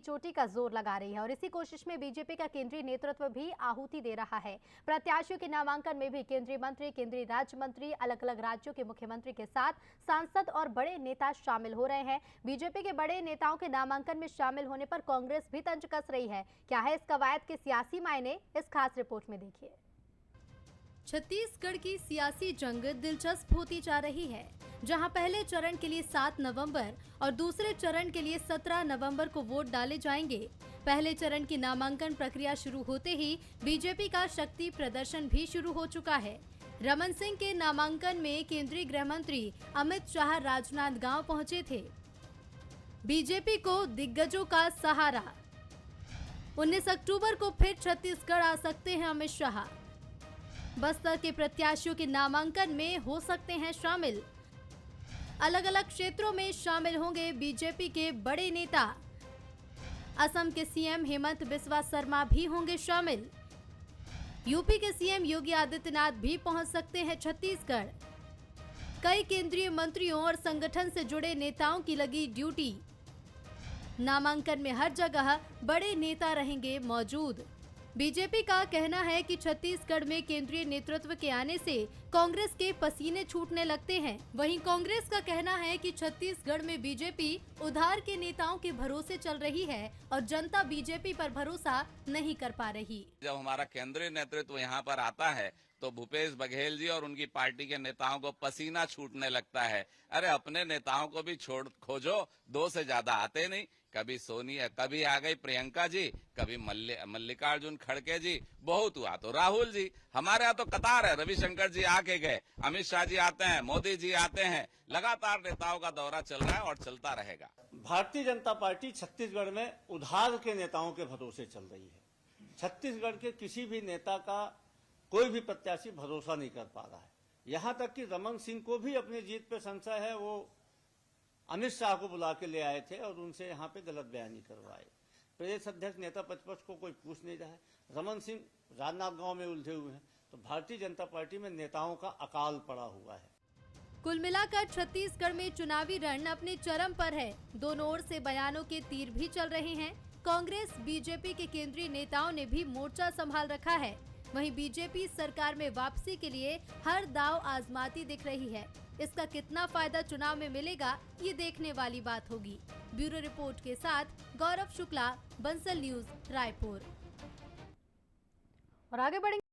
चोटी का जोर लगा रही है और इसी कोशिश में बीजेपी का केंद्रीय नेतृत्व भी आहुति दे रहा है। प्रत्याशियों के नामांकन में भी केंद्रीय मंत्री, केंद्रीय राज्य मंत्री, अलग अलग राज्यों के मुख्यमंत्री के साथ सांसद और बड़े नेता शामिल हो रहे हैं। बीजेपी के बड़े नेताओं के नामांकन में शामिल होने पर कांग्रेस भी तंज कस रही है। क्या है इस कवायद के सियासी मायने, इस खास रिपोर्ट में देखिए। छत्तीसगढ़ की सियासी जंग दिलचस्प होती जा रही है, जहां पहले चरण के लिए 7 नवंबर और दूसरे चरण के लिए 17 नवंबर को वोट डाले जाएंगे। पहले चरण की नामांकन प्रक्रिया शुरू होते ही बीजेपी का शक्ति प्रदर्शन भी शुरू हो चुका है। रमन सिंह के नामांकन में केंद्रीय गृह मंत्री अमित शाह राजनांदगांव पहुंचे थे। बीजेपी को दिग्गजों का सहारा। 19 अक्टूबर को फिर छत्तीसगढ़ आ सकते हैं अमित शाह। बस्तर के प्रत्याशियों के नामांकन में हो सकते हैं शामिल। अलग अलग क्षेत्रों में शामिल होंगे बीजेपी के बड़े नेता। असम के सीएम हेमंत बिस्वा शर्मा भी होंगे शामिल। यूपी के सीएम योगी आदित्यनाथ भी पहुंच सकते हैं छत्तीसगढ़। कई केंद्रीय मंत्रियों और संगठन से जुड़े नेताओं की लगी ड्यूटी। नामांकन में हर जगह बड़े नेता रहेंगे मौजूद। बीजेपी का कहना है कि छत्तीसगढ़ में केंद्रीय नेतृत्व के आने से कांग्रेस के पसीने छूटने लगते हैं। वहीं कांग्रेस का कहना है कि छत्तीसगढ़ में बीजेपी उधार के नेताओं के भरोसे चल रही है और जनता बीजेपी पर भरोसा नहीं कर पा रही। जब हमारा केंद्रीय नेतृत्व यहाँ पर आता है तो भूपेश बघेल जी और उनकी पार्टी के नेताओं को पसीना छूटने लगता है। अरे अपने नेताओं को भी खोजो, 2 से ज्यादा आते नहीं। कभी सोनिया, कभी आ गई प्रियंका जी, कभी मल्लिकार्जुन खड़गे जी, बहुत हुआ तो राहुल जी। हमारे यहाँ तो कतार है, रविशंकर जी आके गए, अमित शाह जी आते हैं, मोदी जी आते हैं। लगातार नेताओं का दौरा चल रहा है और चलता रहेगा। भारतीय जनता पार्टी छत्तीसगढ़ में उधार के नेताओं के भरोसे चल रही है। छत्तीसगढ़ के किसी भी नेता का कोई भी प्रत्याशी भरोसा नहीं कर पा रहा है। यहाँ तक कि रमन सिंह को भी अपनी जीत पे संशय है। वो अमित शाह को बुला के ले आए थे और उनसे यहाँ पे गलत बयानी करवाए। प्रदेश अध्यक्ष नेता प्रतिपक्ष को कोई पूछ नहीं रहा है। रमन सिंह राजनांदगांव में उलझे हुए हैं। तो भारतीय जनता पार्टी में नेताओं का अकाल पड़ा हुआ है। कुल मिलाकर छत्तीसगढ़ में चुनावी रण अपने चरम पर है। दोनों ओर से बयानों के तीर भी चल रहे हैं। कांग्रेस बीजेपी के केंद्रीय नेताओं ने भी मोर्चा संभाल रखा है। वहीं बीजेपी सरकार में वापसी के लिए हर दांव आजमाती दिख रही है। इसका कितना फायदा चुनाव में मिलेगा, ये देखने वाली बात होगी। ब्यूरो रिपोर्ट के साथ गौरव शुक्ला, बंसल न्यूज, रायपुर। और आगे बढ़ेंगे।